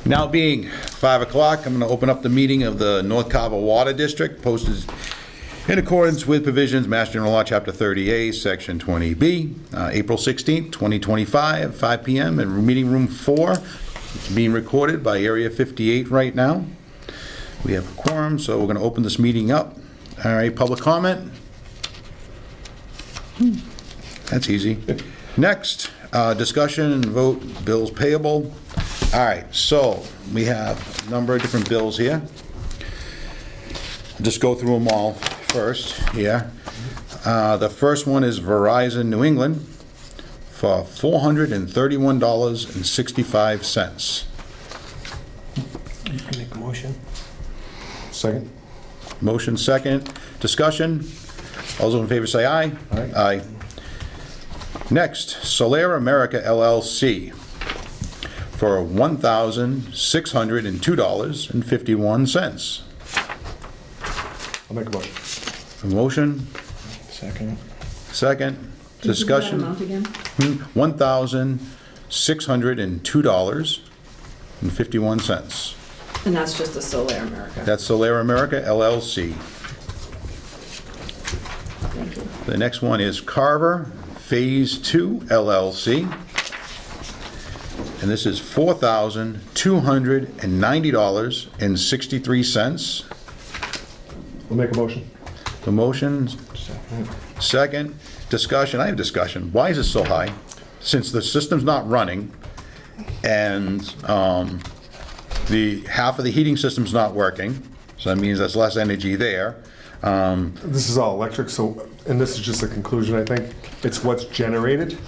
Now being 5 o'clock, I'm going to open up the meeting of the North Carver Water District, posted in accordance with provisions, Mass General Law, Chapter 30A, Section 20B, April 16th, 2025, 5 p.m. in Meeting Room 4. It's being recorded by Area 58 right now. We have a quorum, so we're going to open this meeting up. All right, public comment? That's easy. Next, discussion and vote bills payable. All right, so we have a number of different bills here. Just go through them all first here. The first one is Verizon New England for $431.65. Make a motion. Second. Motion second. Discussion. All those in favor say aye. Aye. Aye. Next, Solaire America LLC for $1,602.51. I'll make a motion. A motion, Second. second. Can you give that Discussion. amount again? $1,602.51. And that's just the Solaire America. That's Solaire America LLC. Thank you. The next one is Carver Phase 2 LLC. And this is $4,290.63. I'll make a motion. The motion, Second. second. Discussion, I have discussion. Why is it so high? Since the system's not running and the half of the heating system's not working, so that means there's less energy there. This is all electric, so, and this is just a conclusion, I think. It's what's generated,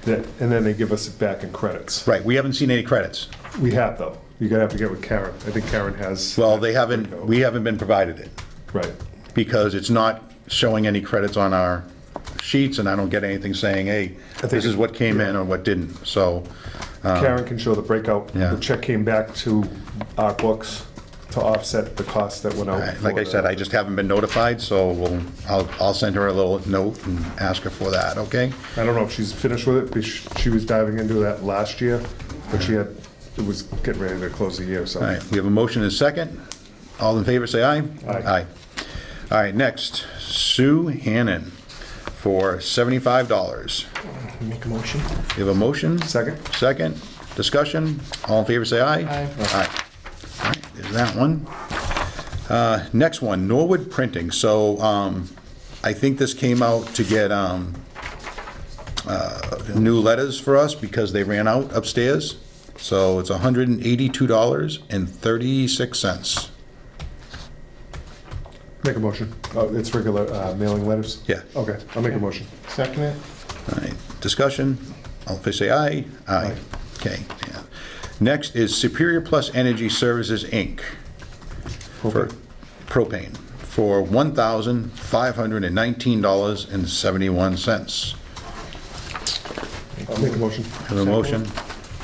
that, and then they give us it back in credits. Right, we haven't seen any credits. We have, though. You're gonna have to get with Karen. I think Karen has. Well, we haven't been provided it Right. because it's not showing any credits on our sheets and I don't get anything saying, hey, this is what came in or what didn't, so. Karen can show the breakout. Yeah. The check came back to our books to offset the costs that went out. Like I for said, the- I just haven't been notified, so I'll send her a little note and ask her for that, okay? I don't know if she's finished with it, because she was diving into that last year, but it was getting ready to close the year, so. All right, we have a motion and a second. All in favor, say aye. Aye. All right, next, Sue Hannon for $75. Make a motion. We have a motion? Second? Second. Discussion. All in favor, say aye. Aye. Aye. All right, there's that one. Next one, Norwood Printing. So I think this came out to get new letters for us because they ran out upstairs. So it's $182.36. Make a motion. Oh, it's regular mailing letters? Yeah. Okay, I'll make a motion. Second it. All right, discussion. All in favor, say aye. Aye. Okay, yeah. Next is Superior Plus Energy Services, Inc. for propane for $1,519.71. I'll make a motion. Have a motion?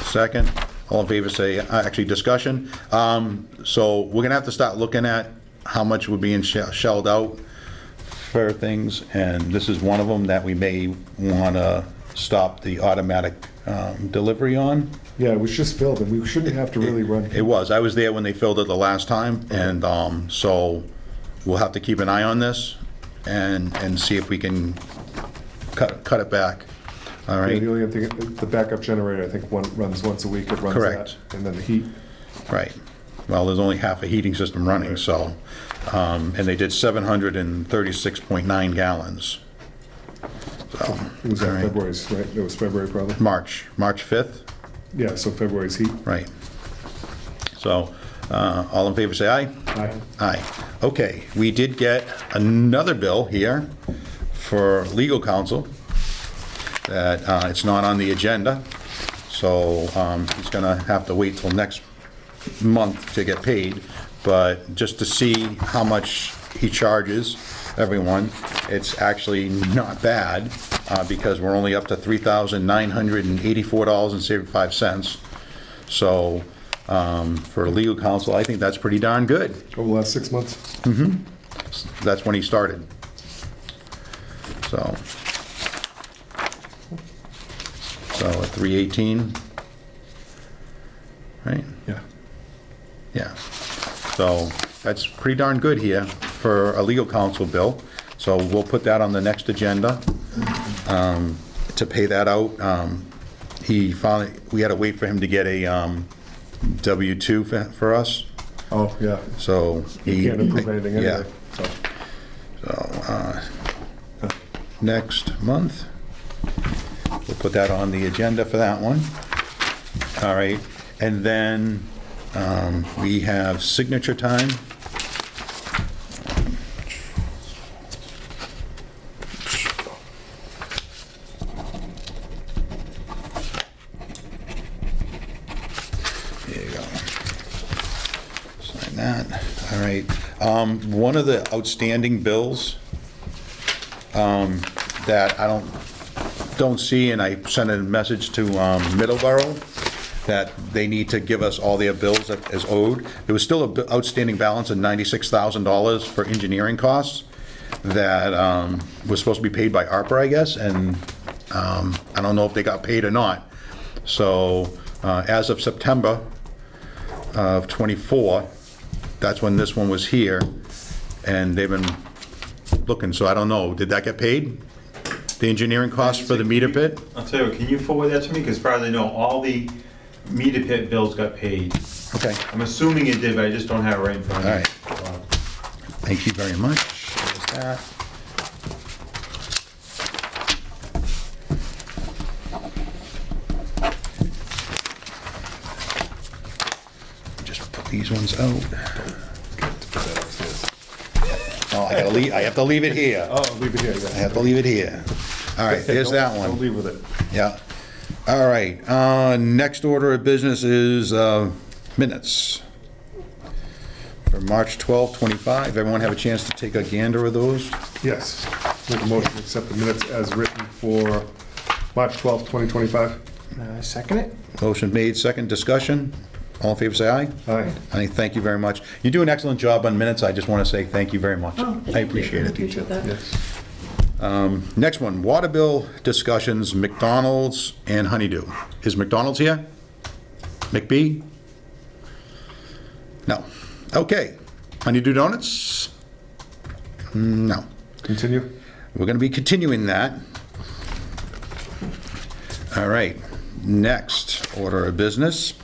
Second. All in favor say, actually, discussion. So we're gonna have to start looking at how much we're being shelled out for things, and this is one of them that we may wanna stop the automatic delivery on. Yeah, it was just filled, and we shouldn't have to really run. It was. I was there when they filled it the last time, and so we'll have to keep an eye on this and see if we can cut it back. All Yeah, right? the only other thing, the backup generator, I think runs once a week, it runs Correct. that. And then the heat. Right. Well, there's only half a heating system running, so, and they did 736.9 gallons. So, It was all on right. February's, right? It was February probably. March 5th, Yeah, so February's heat. right. So, all in favor say aye. Aye. Aye. Okay, we did get another bill here for legal counsel that it's not on the agenda, so he's gonna have to wait till next month to get paid, but just to see how much he charges everyone, it's actually not bad, because we're only up to $3,984.75. So, for legal counsel, I think that's pretty darn good. Over the last 6 months. That's when he started. So at 318. right? Yeah. Yeah. So that's pretty darn good here for a legal counsel bill. So we'll put that on the next agenda to pay that out. We had to wait for him to get a W-2 for us. Oh, yeah. So he. Can't approve anything Yeah. anyway, so. So, next month, we'll put that on the agenda for that one. All right, and then we have signature time. There you go. Sign that. All right. One of the outstanding bills that I don't see, and I sent a message to Middleborough that they need to give us all their bills as owed. There was still an outstanding balance of $96,000 for engineering costs that was supposed to be paid by ARPA, I guess, and I don't know if they got paid or not. So as of September of '24, that's when this one was here, and they've been looking, so I don't know, did that get paid? The engineering costs for the meter pit? I'll tell you what, can you forward that to me? Because as far as I know, all the meter pit bills got paid. Okay, I'm assuming it did, but I just don't have it right in front all of me. right. Thank you very much. There's that. Just put these ones out. Put that upstairs. Oh, I have to leave it here. Oh, leave it here, I yeah. have to leave it here. All right, there's that Don't one. leave with it. Yeah. All right, next order of business is minutes. For March 12, 25. Everyone have a chance to take a gander of those? Yes. Make a motion to accept the minutes as written for March 12th, 2025. Second it? Motion made, second discussion. All in favor, say aye. Aye. Aye, thank you very much. You do an excellent job on minutes. I just want to say thank you very much. Oh, I appreciate I it. appreciate that. Yes. Next one, water bill discussions, McDonald's and Honeydew. Is McDonald's here? McB? No. Okay. Honeydew Donuts? No. Continue. We're going to be continuing that. All right. Next order of business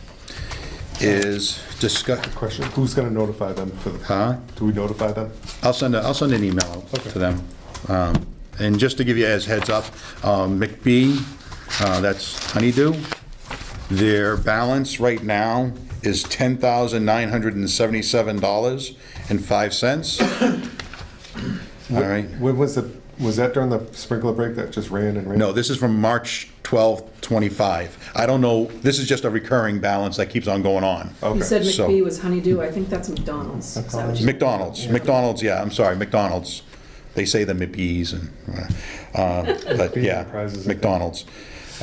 is discuss. Question, who's going to notify them for the, Huh? do we notify them? I'll send an email out Okay. to them. And just to give you as heads up, McB, that's Honeydew, their balance right now is $10,977.05. All right. When was that during the sprinkler break that just ran and ran? No, this is from March 12th, 25. I don't know, this is just a recurring balance that keeps on going on. Okay. You said So- McBee was Honeydew, I think that's McDonald's. Is that what you- McDonald's, yeah, I'm sorry, McDonald's. They say the McBees and, but yeah, Prizes. McDonald's.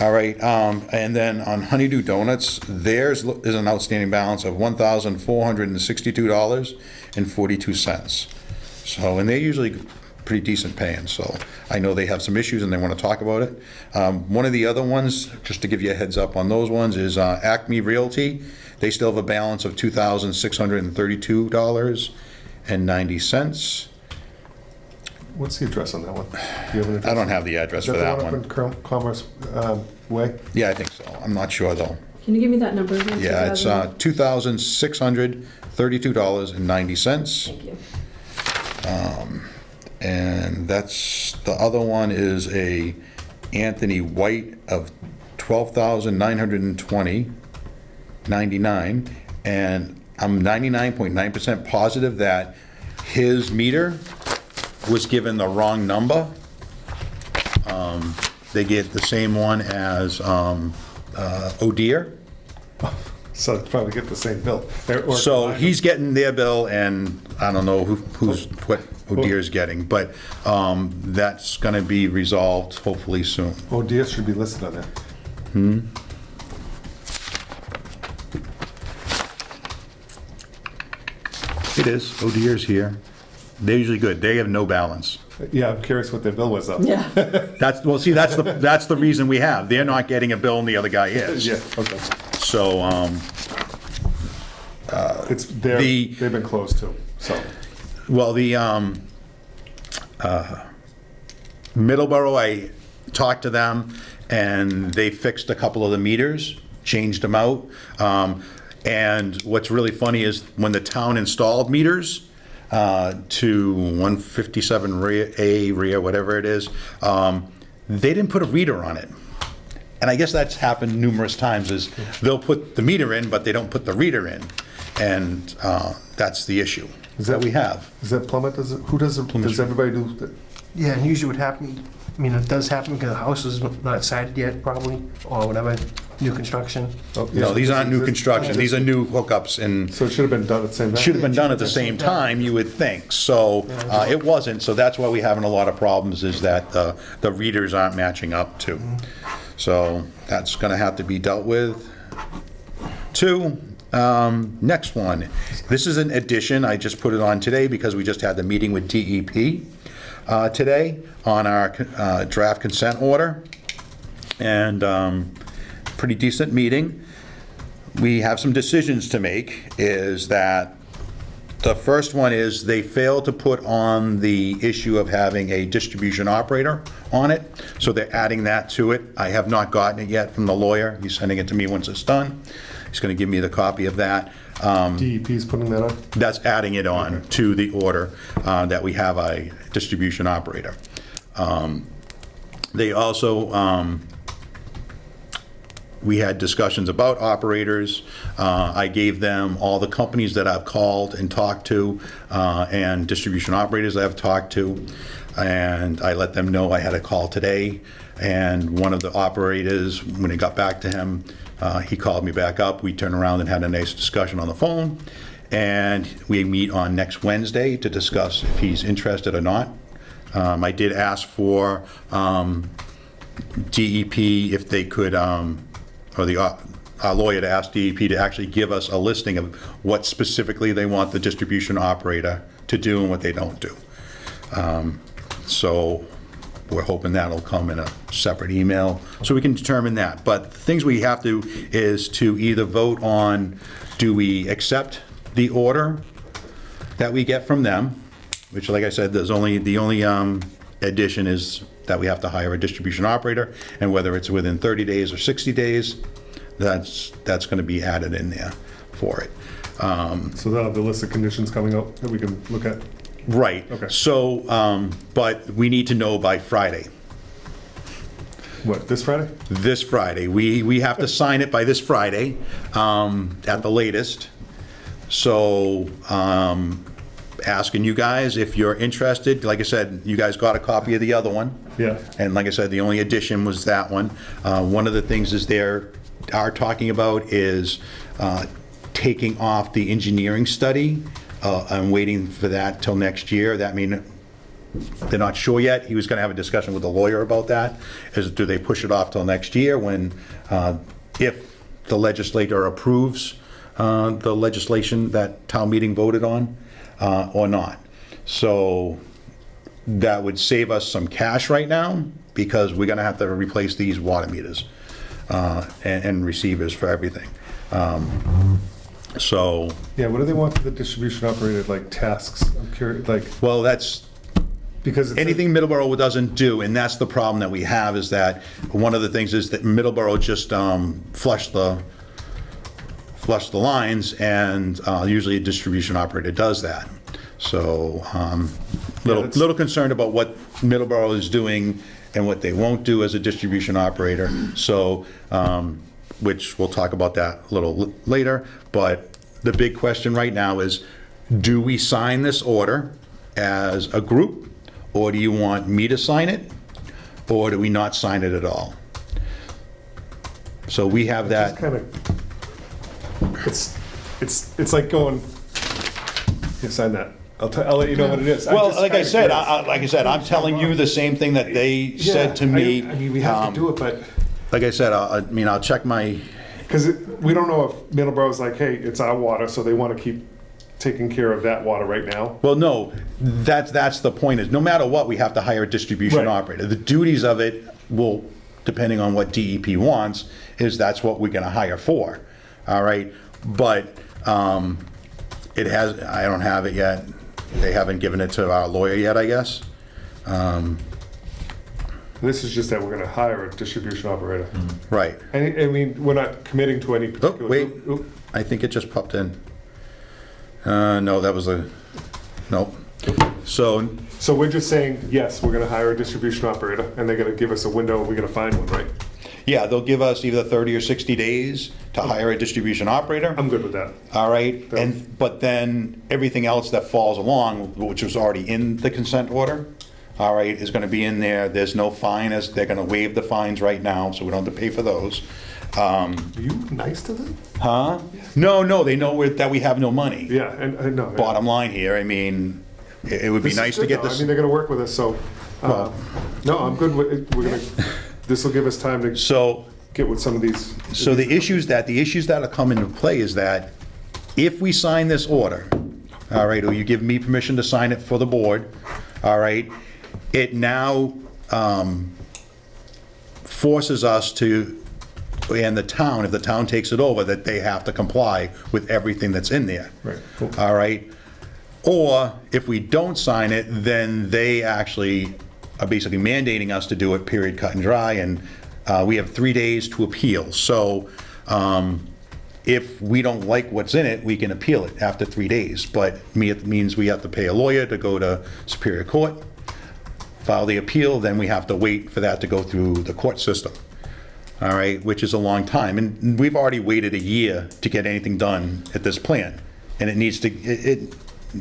All right, and then on Honeydew Donuts, theirs is an outstanding balance of $1,462.42. So, and they're usually pretty decent paying, so I know they have some issues and they want to talk about it. One of the other ones, just to give you a heads up on those ones, is Acme Realty. They still have a balance of $2,632.90. What's the address on that one? Do you have an address? I don't have the address Is for that that the one one. up in Commerce Way? Yeah, I think so. I'm not sure, though. Can you give me that number again? Yeah, it's 2000? $2,632.90. Thank you. And that's, the other one is a Anthony White of $12,920.99. And I'm 99.9% positive that his meter was given the wrong number. They get the same one as O'Dear. So it's probably get the same bill. Or- So he's getting their bill, and I don't know what O'Dear's getting, but that's going to be resolved hopefully soon. Oh, dear, should be listed on there. It is. O'Dear's here. They're usually good. They have no balance. Yeah, I'm curious what their bill was though. Yeah. That's the reason we have. They're not getting a bill and the other guy is. Yeah, okay. So, they've been closed too, so. Well, the Middleborough, I talked to them, and they fixed a couple of the meters, changed them out. And what's really funny is when the town installed meters to 157A, RIA, whatever it is, they didn't put a reader on it. And I guess that's happened numerous times, is they'll put the meter in, but they don't put the reader in. And that's the issue that we have. Is that Plummet, who does it, does everybody do that? Yeah, and usually what happens, I mean, it does happen because the house is not sided yet, probably, or whatever, new construction. Oh, No, these aren't new Is it- construction, these are new hookups, and So it should have been done at the same time? should have been done at the same time, you would think. So it wasn't, so that's why we're having a lot of problems, is that the readers aren't matching up too. So that's gonna have to be dealt with. Two, next one. This is an addition, I just put it on today because we just had the meeting with DEP today on our draft consent order. And pretty decent meeting. We have some decisions to make, is that the first one is they failed to put on the issue of having a distribution operator on it, so they're adding that to it. I have not gotten it yet from the lawyer. He's sending it to me once it's done. He's going to give me the copy of that. DEP's putting that on? That's adding it on to the order that we have a distribution operator. They also, we had discussions about operators. I gave them all the companies that I've called and talked to, and distribution operators I've talked to, and I let them know I had a call today. And one of the operators, when it got back to him, he called me back up. We turned around and had a nice discussion on the phone, and we meet on next Wednesday to discuss if he's interested or not. I did ask for DEP if they could, or our lawyer to ask DEP to actually give us a listing of what specifically they want the distribution operator to do and what they don't do. So we're hoping that'll come in a separate email, so we can determine that. But the things we have to is to either vote on, do we accept the order that we get from them, which, like I said, the only addition is that we have to hire a distribution operator, and whether it's within 30 days or 60 days, that's going to be added in there for it. So they'll have the list of conditions coming out that we can look at? Right. Okay. So, but we need to know by Friday. What, this Friday? This Friday. We have to sign it by this Friday, at the latest. So, asking you guys if you're interested. Like I said, you guys got a copy of the other one. Yeah. And like I said, the only addition was that one. One of the things is they are talking about is taking off the engineering study. I'm waiting for that till next year. That mean, they're not sure yet. He was going to have a discussion with the lawyer about that. Is, do they push it off till next year when, if the legislator approves the legislation that town meeting voted on, or not? So that would save us some cash right now, because we're going to have to replace these water meters and receivers for everything. So, Yeah, what do they want for the distribution operator, like tasks? I'm curious, like, well, that's because it's. anything Middleborough doesn't do, and that's the problem that we have, is that one of the things is that Middleborough just flush the lines, and usually a distribution operator does that. So, little concerned about what Middleborough is doing and what they won't do as a distribution operator. So, which we'll talk about that a little later. But the big question right now is, do we sign this order as a group, or do you want me to sign it, or do we not sign it at all? So we have that. Kind of, it's like going, yeah, sign that. I'll let you know what it is. Well, like I said, I'm telling you the same thing that they said to me. I mean, we have to do it, but. Like I said, I'll check my, Because we don't know if Middleborough's like, hey, it's our water, so they want to keep taking care of that water right now. well, no, that's the point, is no matter what, we have to hire a distribution Right. operator. The duties of it will, depending on what DEP wants, is that's what we're gonna hire for, all right? But It has, I don't have it yet. They haven't given it to our lawyer yet, I guess. This is just that we're gonna hire a distribution operator. Right. And, I mean, we're not committing to any Oh, particular. wait, Oop. I think it just popped in. No, that was nope. So, So we're just saying, yes, we're gonna hire a distribution operator, and they're gonna give us a window, and we're gonna find one, right? yeah, they'll give us either 30 or 60 days to hire a distribution operator. I'm good with that. All right, but then everything else that falls along, which was already in the consent order, all right, is gonna be in there. There's no fine, as they're gonna waive the fines right now, so we don't have to pay for those. Are you nice to them? Huh? No, they know that we have no money. Yeah, and, I know. Bottom line here, I mean, it would be This is nice to good, get though. I this. mean, they're gonna work with us, so, no, I'm good with it. We're gonna, this will give us time to So, get with some of these. so the issues that'll come into play is that if we sign this order, all right, or you give me permission to sign it for the board, all right, it now forces us to, and the town, if the town takes it over, that they have to comply with everything that's in there. Right, cool. All right? Or if we don't sign it, then they actually are basically mandating us to do it, period, cut and dry, and we have 3 days to appeal. So if we don't like what's in it, we can appeal it after 3 days. But it means we have to pay a lawyer to go to Superior Court, file the appeal, then we have to wait for that to go through the court system. All right, which is a long time. And we've already waited a year to get anything done at this plan. And it needs to,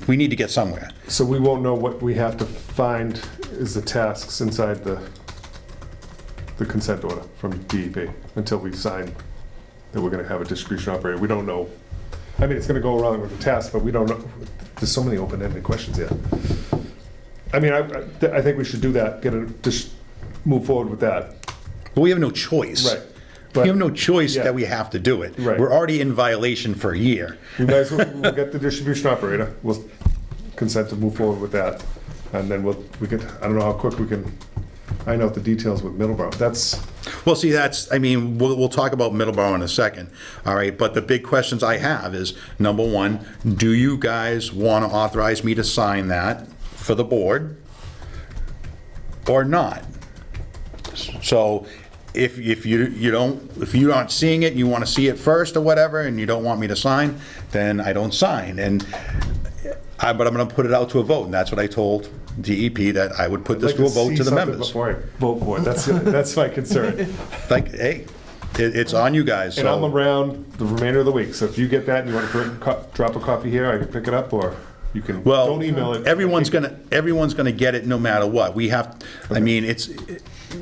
we need to get somewhere. So we won't know what we have to find is the tasks inside the consent order from DEP until we sign that we're gonna have a distribution operator. We don't know. I mean, it's gonna go around with the task, but we don't know. There's so many open-ended questions here. I mean, I think we should do that, just move forward with that. But we have no choice. Right. We have no choice Yeah. that we have to do it. Right. We're already in violation for a year. We might as well, we'll get the distribution operator, we'll consent to move forward with that, and then we could, I don't know how quick we can iron out the details with Middleborough. That's, Well, see, I mean, we'll talk about Middleborough in a second, all right? But the big questions I have is, number one, do you guys want to authorize me to sign that for the board or not? So if you aren't seeing it, and you want to see it first or whatever, and you don't want me to sign, then I don't sign. But I'm going to put it out to a vote, and that's what I told DEP, that I would put I'd this like to a to vote see to the something members. before I vote for it. That's my concern. Like, hey, it's on you guys, And I'm so. around the remainder of the week, so if you get that and you want to drop a copy here, I can pick it up, or you can, Well, don't email it. everyone's gonna get it no matter what. We have, I mean,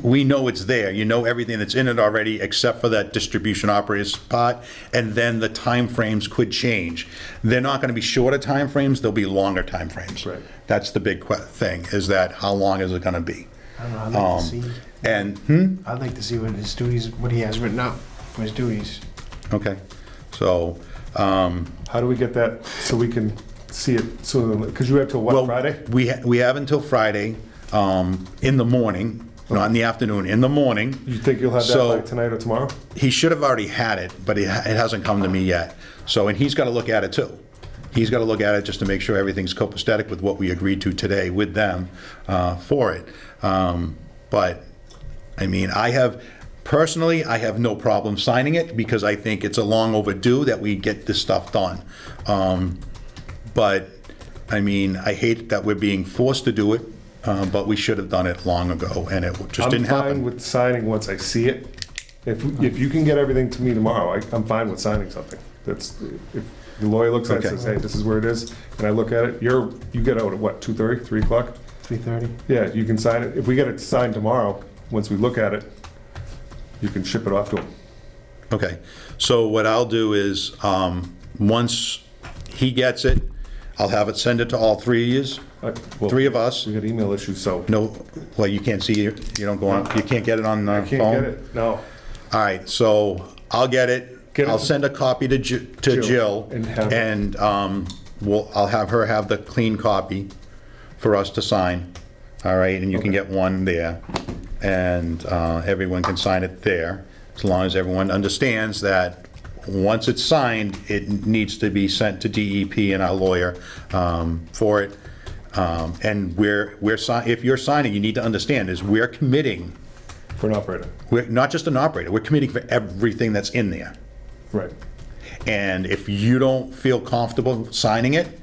we know it's there. You know everything that's in it already, except for that distribution operator's part, and then the timeframes could change. They're not gonna be shorter timeframes, they'll be longer timeframes. Right. That's the big thing, is that how long is it gonna be? I don't know, I'd like to see, And, I'd like to see what his duties, what he has written out for his duties. okay, so, How do we get that, so we can see it sooner, because you have till what, well, Friday? we have until Friday, in the morning, not in the afternoon, in the morning. You think you'll have that So- by tonight or tomorrow? He should have already had it, but it hasn't come to me yet. So, and he's got to look at it too. He's got to look at it just to make sure everything's copacetic with what we agreed to today with them for it. But, I mean, personally, I have no problem signing it because I think it's a long overdue that we get this stuff done. But, I mean, I hate that we're being forced to do it, but we should have done it long ago, and it just didn't I'm fine happen. with signing once I see it. If you can get everything to me tomorrow, I'm fine with signing something. If the lawyer looks at it and says, hey, this is where it is, and I look at it, you get out at what, 2:30, 3 o'clock? 3:30? Yeah, you can sign it. If we get it signed tomorrow, once we look at it, you can ship it off to him. Okay, so what I'll do is, once he gets it, I'll have it send it to all three of you, Well, three of us. we got email issues, so No, well, you can't see it, you don't go on, you can't get it on the I phone? can't get it, no. All right, so I'll get it. Get it I'll to- send a copy to Jill, and have- and I'll have her have the clean copy for us to sign, all right? And you can get one there, and everyone can sign it there, as long as everyone understands that once it's signed, it needs to be sent to DEP and our lawyer for it. And if you're signing, you need to understand is we're committing, For an operator, we're not just an operator, we're committing for everything that's in there. right. And if you don't feel comfortable signing it,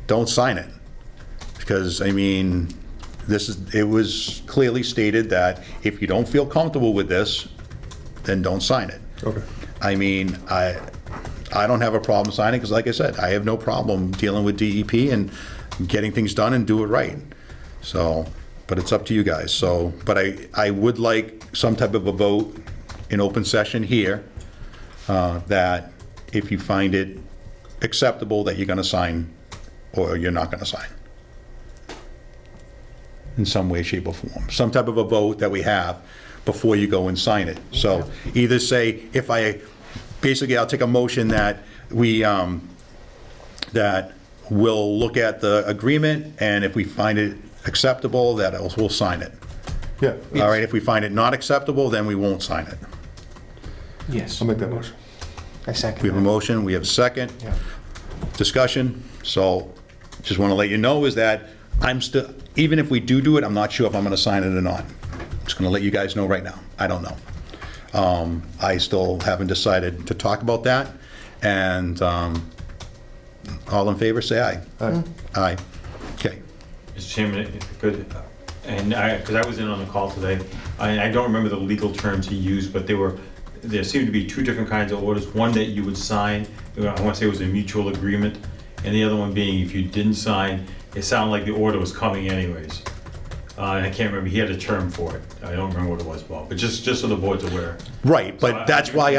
don't sign it. Because, I mean, it was clearly stated that if you don't feel comfortable with this, then don't sign it. Okay. I mean, I don't have a problem signing, because like I said, I have no problem dealing with DEP and getting things done and do it right. So, but it's up to you guys. So, but I would like some type of a vote in open session here, that if you find it acceptable, that you're gonna sign, or you're not gonna sign. In some way, shape, or form. Some type of a vote that we have before you go and sign it. So either say, basically, I'll take a motion that that we'll look at the agreement, and if we find it acceptable, that we'll sign it. Yeah, All right, if we find it not acceptable, then we won't sign it. Yes. I'll make that motion. I second We have a that. motion, we have a second. Yeah. Discussion. So just want to let you know is that I'm still, even if we do it, I'm not sure if I'm going to sign it or not. Just going to let you guys know right now. I don't know. I still haven't decided to talk about that. And all in favor, say aye. Aye. Aye. Okay. Mr. Chairman, if I could, and because I was in on the call today, I don't remember the legal terms he used, but there seemed to be two different kinds of orders. One that you would sign, I want to say it was a mutual agreement, and the other one being if you didn't sign, it sounded like the order was coming anyways. And I can't remember, he had a term for it. I don't remember what it was, Bob, but just so the board's aware. Right, So but that's why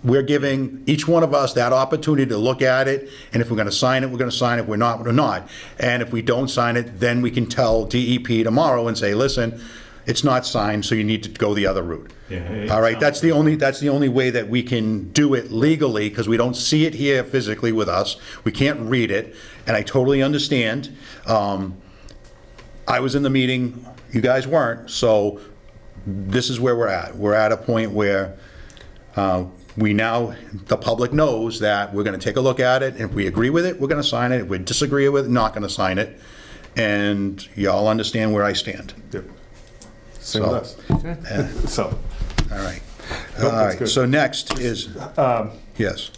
we're giving each one of us that opportunity to look at it, and if we're gonna sign it, we're gonna sign it, we're not, we're not. And if we don't sign it, then we can tell DEP tomorrow and say, listen, it's not signed, so you need to go the other route. Yeah, All right, that's the only way that we can do it legally, because we don't see it here physically with us. We can't read it, and I totally understand. I was in the meeting, you guys weren't, so this is where we're at. We're at a point where the public knows that we're gonna take a look at it, and if we agree with it, we're gonna sign it. If we disagree with it, not gonna sign it. And y'all understand where I stand. Yep. Same with us. So, All right. Nope, All that's right, good. so next is, yes.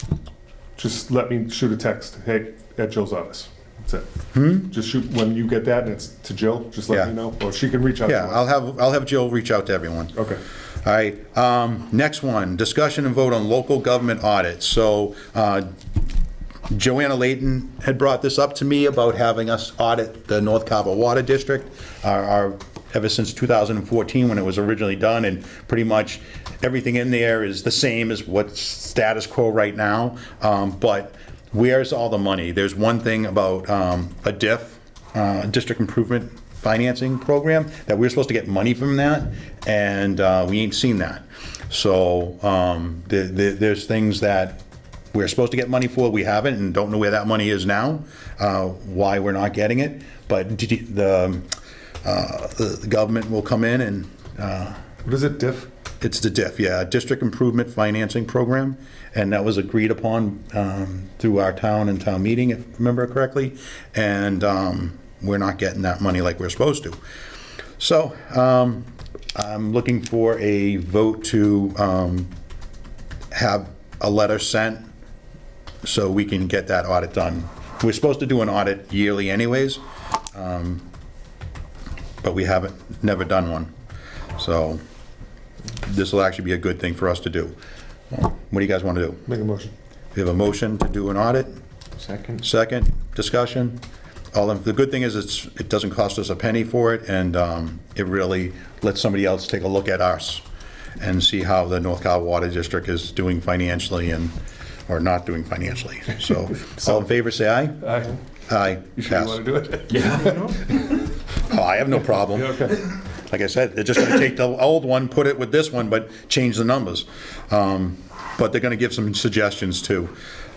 just let me shoot a text, hey, at Jill's office. That's it. Just shoot, when you get that and it's to Jill, just let Yeah. me know, or she can reach out to Yeah, us. I'll have Jill reach out to everyone. Okay. All right, next one, discussion and vote on local government audits. So Joanna Layton had brought this up to me about having us audit the North Carver Water District, ever since 2014 when it was originally done, and pretty much everything in there is the same as what's status quo right now. But where's all the money? There's one thing about a DIF, District Improvement Financing Program, that we're supposed to get money from that, and we ain't seen that. So there's things that we're supposed to get money for, we haven't, and don't know where that money is now, why we're not getting it. But the government will come in and, What is it, diff? it's the DIF, yeah, District Improvement Financing Program, and that was agreed upon through our town and town meeting, if I remember correctly, and we're not getting that money like we're supposed to. So I'm looking for a vote to have a letter sent so we can get that audit done. We're supposed to do an audit yearly anyways, but we never done one. So this will actually be a good thing for us to do. What do you guys want to do? Make a motion. We have a motion to do an audit, Second. second, discussion. The good thing is it doesn't cost us a penny for it, and it really lets somebody else take a look at us and see how the North Carver Water District is doing financially or not doing financially. So, all in favor, say aye. Aye. Aye. You sure you Pass. want to do it? Yeah. Oh, I have no problem. Yeah, okay. Like I said, they're just gonna take the old one, put it with this one, but change the numbers. But they're gonna give some suggestions too.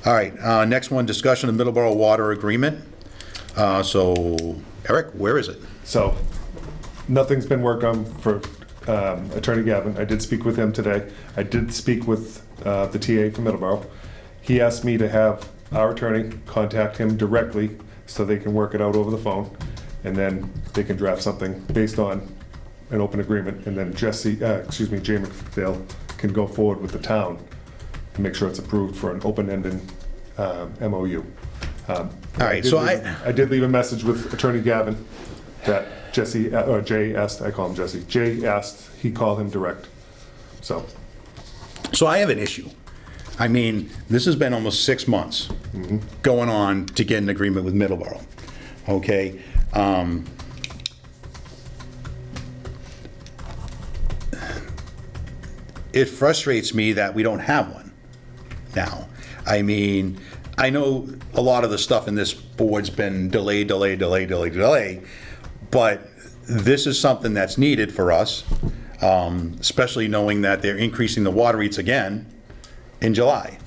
All right, next one, discussion of Middleborough Water Agreement. So, Eric, where is it? So, nothing's been worked on for Attorney Gavin. I did speak with him today. I did speak with the TA from Middleborough. He asked me to have our attorney contact him directly so they can work it out over the phone, and then they can draft something based on an open agreement, and then Jay McPhail can go forward with the town and make sure it's approved for an open-ended MOU. All right, so I did leave a message with Attorney Gavin that Jay asked, I call him Jesse, Jay asked he call him direct, so. So I have an issue. I mean, this has been almost 6 months going on to get an agreement with Middleborough, okay? It frustrates me that we don't have one now. I mean, I know a lot of the stuff in this board's been delay, but this is something that's needed for us, especially knowing that they're increasing the water rates again in July.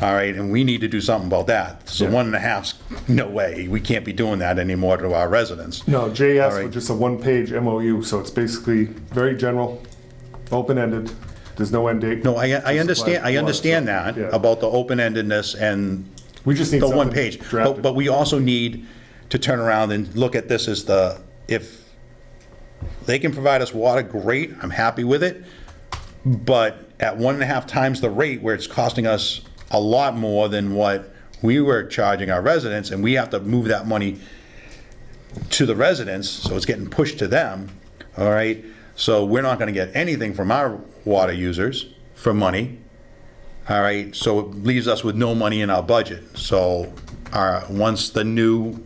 All right, and we need to do something about that. So Yeah. 1.5's no way. We can't be doing that anymore to our residents. No, Jay asked All for right. just a one-page MOU, so it's basically very general, open-ended, there's no end date. No, I Just understand, apply I water, understand so, that, yeah. about the open-endedness and We just need the one something page. drafted. But we also need to turn around and look at this as if they can provide us water, great, I'm happy with it. But at 1.5 times the rate, where it's costing us a lot more than what we were charging our residents, and we have to move that money to the residents, so it's getting pushed to them, all right? So we're not gonna get anything from our water users for money, all right? So it leaves us with no money in our budget. So once the new,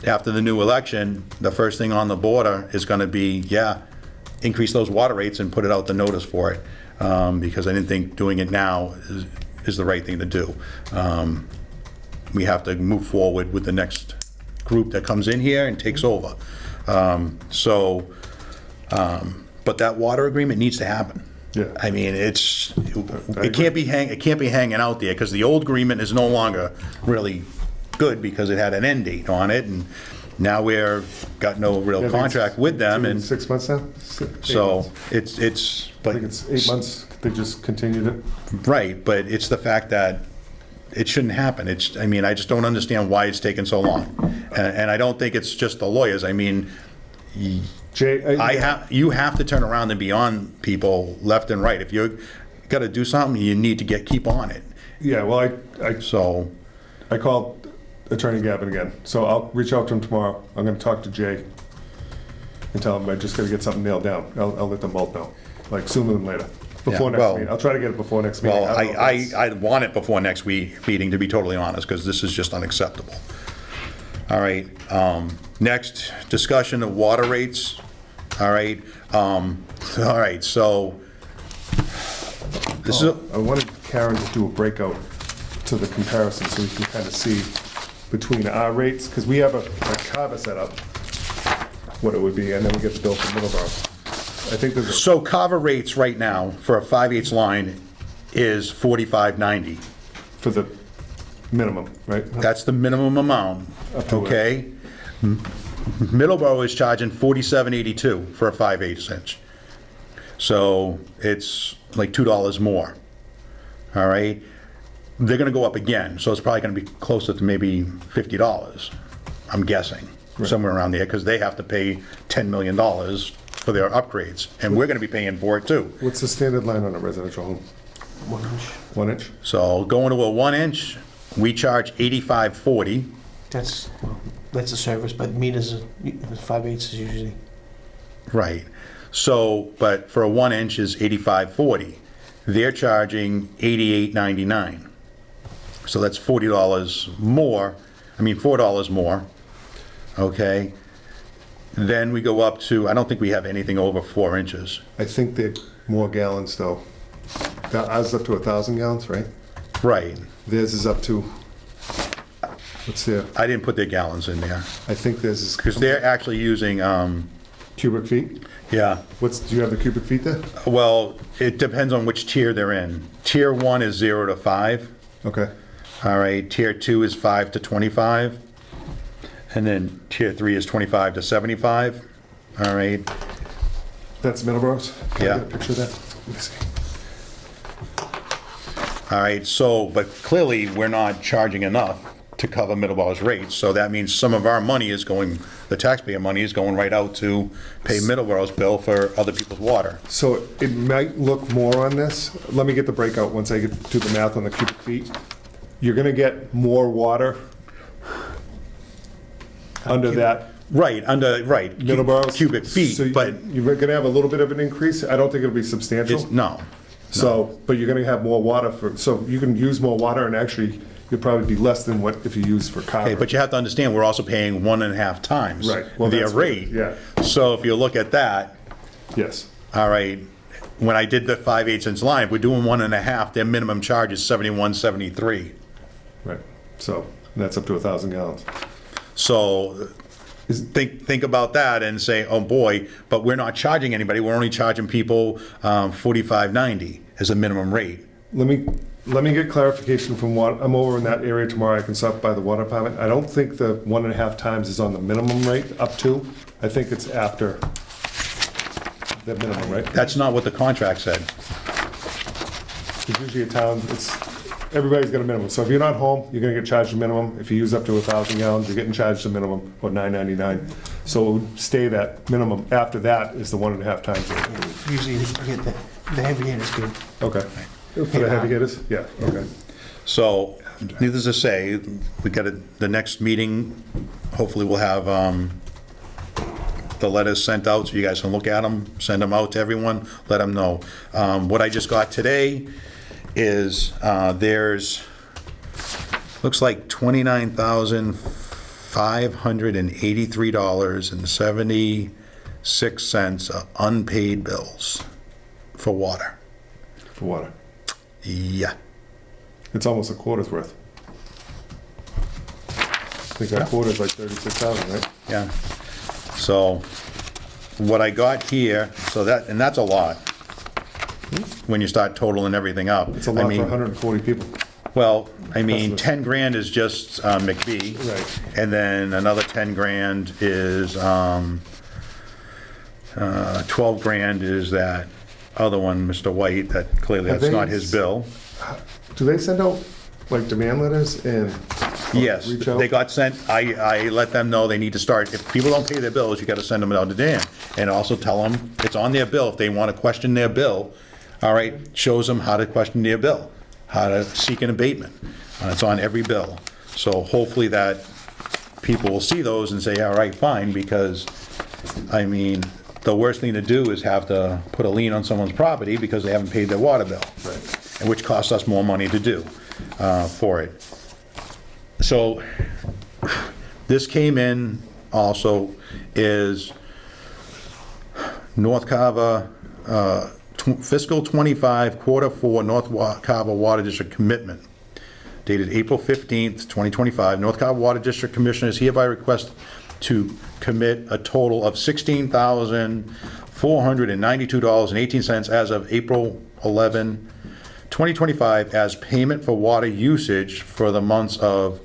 after the new election, the first thing on the border is gonna be, increase those water rates and put it out the notice for it, because I didn't think doing it now is the right thing to do. We have to move forward with the next group that comes in here and takes over. But that water agreement needs to happen. Yeah. I mean, it agree. can't be hanging out there, because the old agreement is no longer really good because it had an end date on it, and now got no Yeah, I real think contract it's with them, and 6 months now? 8 so months. it's, I but, think it's 8 months, they just continued it. right, but it's the fact that it shouldn't happen. I mean, I just don't understand why it's taken so long. And I don't think it's just the lawyers. I mean, Jay, you have to turn around and be on people left and right. If you got to do something, you need to keep on it. yeah, well, So, I called Attorney Gavin again, so I'll reach out to him tomorrow. I'm gonna talk to Jay and tell him I just gotta get something nailed down. I'll let them both know, like sooner than later, before Yeah, next well- meeting. I'll try to get it before next meeting. well, don't know if I want it before next meeting, to be totally honest, because this is just unacceptable. All right, next, discussion of water rates. All right, so this is, I wanted Karen to do a breakout to the comparison so we can kind of see between our rates, because we have a Carver set up, what it would be, and then we get the bill from Middleborough. I think there's a, so Carver rates right now for a 5/8 line is $45.90. for the minimum, right? That's the minimum amount, Up to where? okay? Middleborough is charging $47.82 for a 5/8 inch. So it's like $2 more, all right? They're gonna go up again, so it's probably gonna be closer to maybe $50, I'm guessing, somewhere around there, because they have to pay $10 million for their upgrades, and we're gonna be paying for it too. What's the standard line on a residential home? 1 inch. 1 inch? So going to a 1-inch, we charge $85.40. That's a service, but meters, 5/8 is usually. Right. So, but for a 1-inch is $85.40. They're charging $88.99. So that's $40 more, $4 more, okay? Then we go up to, I don't think we have anything over 4 inches. I think they're more gallons though. Ours is up to 1,000 gallons, right? Right. Theirs is up to, what's there? I didn't put their gallons in there, I think theirs is. because they're actually using, Cubic feet? yeah, Do you have the cubic feet there? well, it depends on which tier they're in. Tier 1 is 0 to 5. Okay. All right, tier 2 is 5 to 25, and then tier 3 is 25 to 75, all right? That's Middleborough's? Can I Yeah. get a picture of that? Let me see. All right, so, but clearly, we're not charging enough to cover Middleborough's rates, so that means some of our money is going, the taxpayer money is going right out to pay Middleborough's bill for other people's water. So it might look more on this. Let me get the breakout once I get to the math on the cubic feet. You're gonna get more water under that Right, right. Middleborough's. Cubic So feet, but you're gonna have a little bit of an increase. I don't think it'll be substantial. it's, no. So, but you're gonna have more water so you can use more water, and actually, you'll probably be less than what if you use for Carver. Okay, but you have to understand, we're also paying 1.5 times Right, well, their that's what- rate. yeah. So if you look at that, Yes, all right, when I did the 5/8 cents line, if we're doing 1.5, their minimum charge is 71.73. right. So, that's up to 1,000 gallons. So think about that and say, oh boy, but we're not charging anybody, we're only charging people $45.90 as a minimum rate. Let me get clarification from what, I'm over in that area tomorrow, I can stop by the water department. I don't think the 1.5 times is on the minimum rate, up to. I think it's after the minimum, right? That's not what the contract said. Because usually a town, everybody's got a minimum. So if you're not home, you're gonna get charged a minimum. If you use up to 1,000 gallons, you're getting charged a minimum, or $9.99. So it would stay that minimum. After that is the 1.5 times rate. Usually you get the heavy end is good. Okay. For the heavy hitters? Yeah, okay. So, needless to say, we got the next meeting, hopefully we'll have the letters sent out, so you guys can look at them, send them out to everyone, let them know. What I just got today is, there's, looks like $29,583.76 of unpaid bills for water. For water. Yeah. It's almost a quarter's worth. I think that quarter's like 36,000, right? Yeah. So what I got here, so that, and that's a lot when you start totaling everything up. It's a I lot for mean, 140 people. well, I mean, Customers. 10 grand is just McBee. Right. And then another 10 grand is, 12 grand is that other one, Mr. White, that clearly Have that's they not his bill. Do they send out like demand letters and? Yes, reach out? they got sent, I let them know they need to start, if people don't pay their bills, you gotta send them out to Dan. And also tell them, it's on their bill, if they wanna question their bill, all right, shows them how to question their bill, how to seek an abatement. It's on every bill. So hopefully that people will see those and say, all right, fine, because, I mean, the worst thing to do is have to put a lien on someone's property because they haven't paid their water bill. Right. And which costs us more money to do for it. So this came in also is North Carver, fiscal 25, quarter 4, North Carver Water District commitment dated April 15th, 2025. North Carver Water District Commissioners hereby request to commit a total of $16,492.18 as of April 11, 2025 as payment for water usage for the months of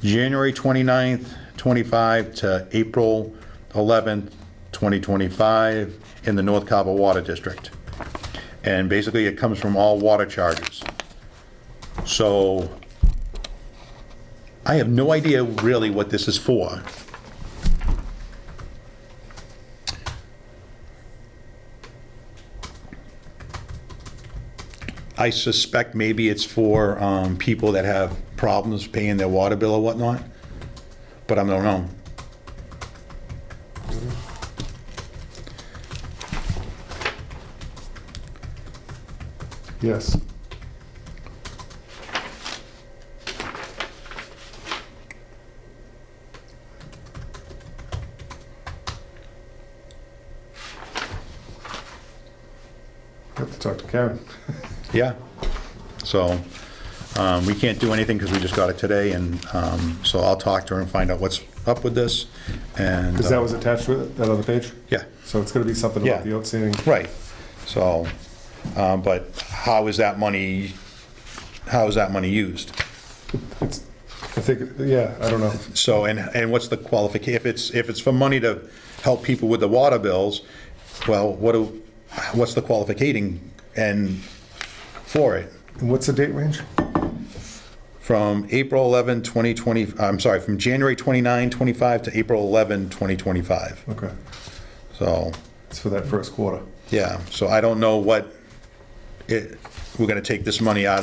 January 29th, 25 to April 11th, 2025 in the North Carver Water District. And basically it comes from all water charges. So I have no idea really what this is for. I suspect maybe it's for people that have problems paying their water bill or whatnot, but I don't know. Yes. Have to talk to Karen. Yeah. So we can't do anything because we just got it today, and so I'll talk to her and find out what's up with this. And Because that was attached with it, that other page? yeah, So it's gonna be something Yeah. about the outstanding. right. So, but how is that money used? It's, I think, yeah, I don't know. So, and what's the qualification, if it's for money to help people with the water bills, well, what's the qualifying and for it? And what's the date range? From April 11, 2020, I'm sorry, from January 29, 25 to April 11, 2025. Okay, So, it's for that first quarter. yeah, so I don't know what we're gonna take this money out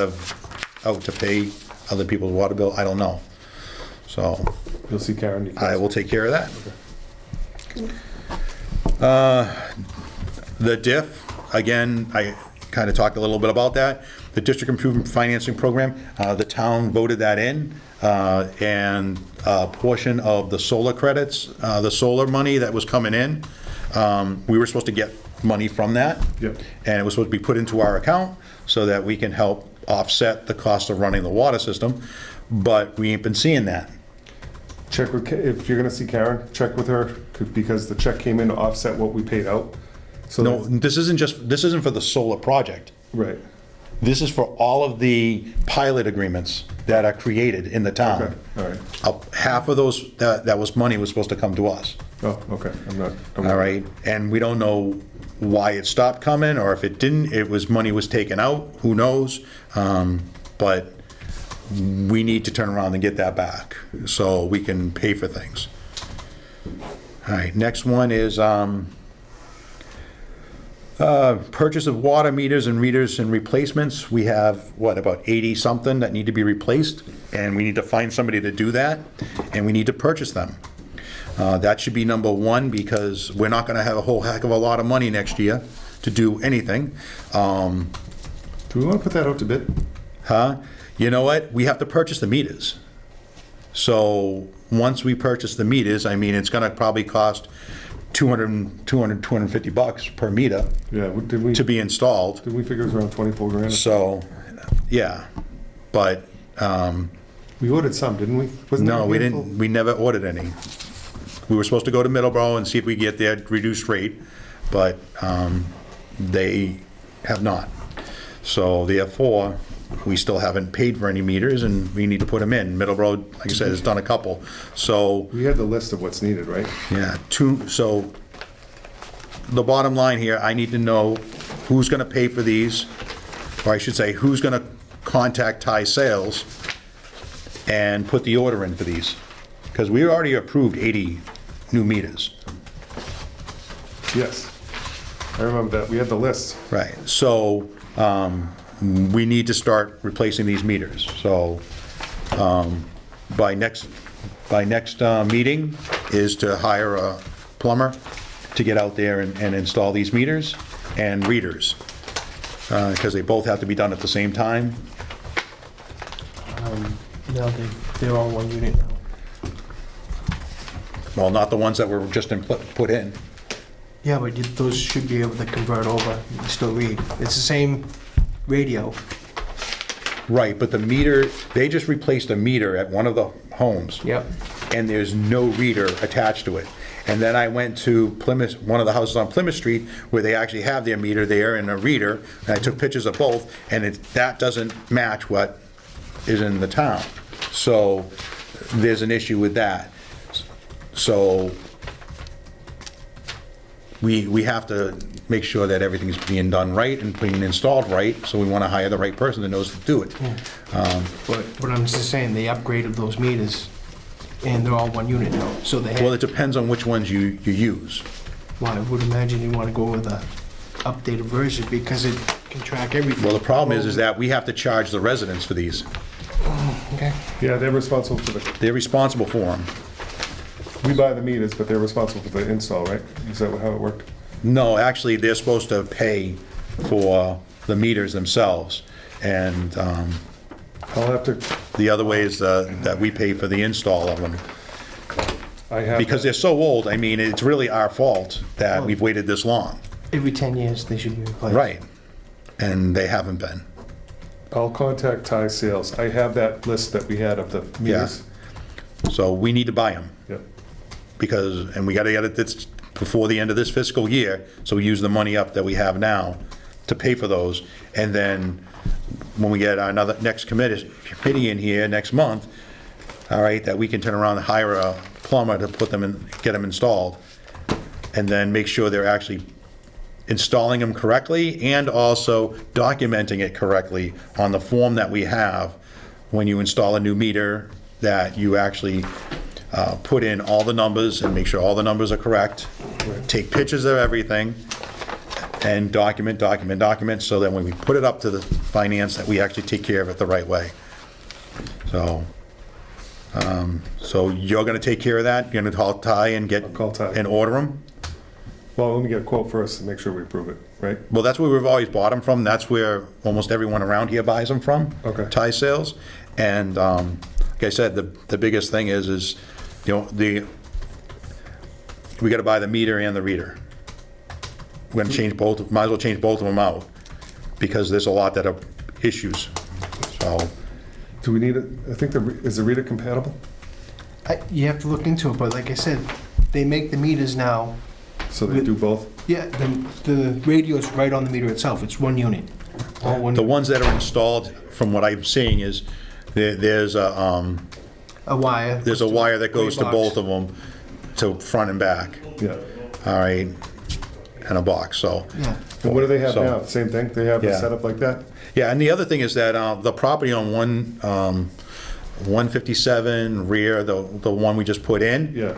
to pay other people's water bill, I don't know. So, You'll see Karen. You can- I will take care of that. The DIF, again, I kind of talked a little bit about that. The District Improvement Financing Program, the town voted that in, and a portion of the solar credits, the solar money that was coming in, we were supposed to get money from that. Yep. And it was supposed to be put into our account so that we can help offset the cost of running the water system, but we ain't been seeing that. Check with, if you're gonna see Karen, check with her, because the check came in to offset what we paid out. So No, that's- this isn't for the solar project. Right, This is for all of the pilot agreements that are created in the okay, town. all right. Half of those, that was money was supposed to come to us, Oh, okay, I'm not. all right? And we don't know why it stopped coming, or if it didn't, money was taken out, who knows? But we need to turn around and get that back, so we can pay for things. All right, next one is, purchase of water meters and readers and replacements. We have, what, about 80-something that need to be replaced, and we need to find somebody to do that, and we need to purchase them. That should be number one, because we're not gonna have a whole heck of a lot of money next year to do anything. Do we wanna put that out to bid? You know what? We have to purchase the meters. So, once we purchase the meters, I mean, it's gonna probably cost $250 per meter Yeah, did we, to be installed. did we figure it was around 24 grand? So, yeah, but, We ordered some, didn't we? Wasn't there no, a we handful? didn't, we never ordered any. We were supposed to go to Middleborough and see if we could get their reduced rate, but they have not. So therefore, we still haven't paid for any meters, and we need to put them in. Middleborough, like I said, has done a couple. So, We had the list of what's needed, right? yeah, so the bottom line here, I need to know who's gonna pay for these, or I should say, who's gonna contact Thai Sales and put the order in for these. Because we already approved 80 new meters. Yes. I remember that, we had the list. Right, so, we need to start replacing these meters. So, by next meeting is to hire a plumber to get out there and install these meters and readers, because they both have to be done at the same time. No, they're all one unit now. Well, not the ones that were just put in. Yeah, but those should be able to convert over and still read. It's the same radio. Right, but the meter, they just replaced a meter at one of the homes. Yep. And there's no reader attached to it. And then I went to Plymouth, one of the houses on Plymouth Street, where they actually have their meter there and a reader, and I took pictures of both, and that doesn't match what is in the town. So there's an issue with that. So we have to make sure that everything's being done right and being installed right, so we want to hire the right person that knows to do it. But I'm just saying, they upgraded those meters, and they're all one unit now, so they Well, have, it depends on which ones you use. well, I would imagine you want to go with a updated version, because it can track everything. Well, the problem is that we have to charge the residents for these. Okay. Yeah, they're responsible for the, They're responsible for them. we buy the meters, but they're responsible for the install, right? Is that how it worked? No, actually, they're supposed to pay for the meters themselves, and I'll have to, the other way is that we pay for the install of them. I have. Because they're so old, I mean, it's really our fault that we've waited this long. Every 10 years, they should be replaced. Right. And they haven't been. I'll contact Thai Sales. I have that list that we had of the meters. So we need to buy them, Yep. and we gotta get it this, before the end of this fiscal year, so we use the money up that we have now to pay for those, and then when we get another, next committee in here next month, all right, that we can turn around and hire a plumber to put them in, get them installed, and then make sure they're actually installing them correctly and also documenting it correctly on the form that we have when you install a new meter, that you actually put in all the numbers and make sure all the numbers are correct, take pictures of everything, and document, so that when we put it up to the finance, that we actually take care of it the right way. So, so you're gonna take care of that? You're gonna call Ty and get, I'll call Ty. and order them? Well, let me get a quote first and make sure we approve it, right? Well, that's where we've always bought them from. That's where almost everyone around here buys them from. Okay. Tie sales. And, like I said, the biggest thing is, you know, we gotta buy the meter and the reader. We're gonna change both, might as well change both of them out, because there's a lot that are issues. So, Do we need it, I think, is the reader compatible? You have to look into it, but like I said, they make the meters now. So they do both? Yeah, the radio's right on the meter itself. It's one unit. All one, the ones that are installed, from what I'm seeing, is there's a wire. a wire that goes to Gray both box. of them, to front and back, Yeah. all right, and a box, so. Yeah. And what do they have So- now? Same thing? They have a Yeah. setup like that? Yeah, and the other thing is that the property on 157 rear, the one we just put in, Yeah.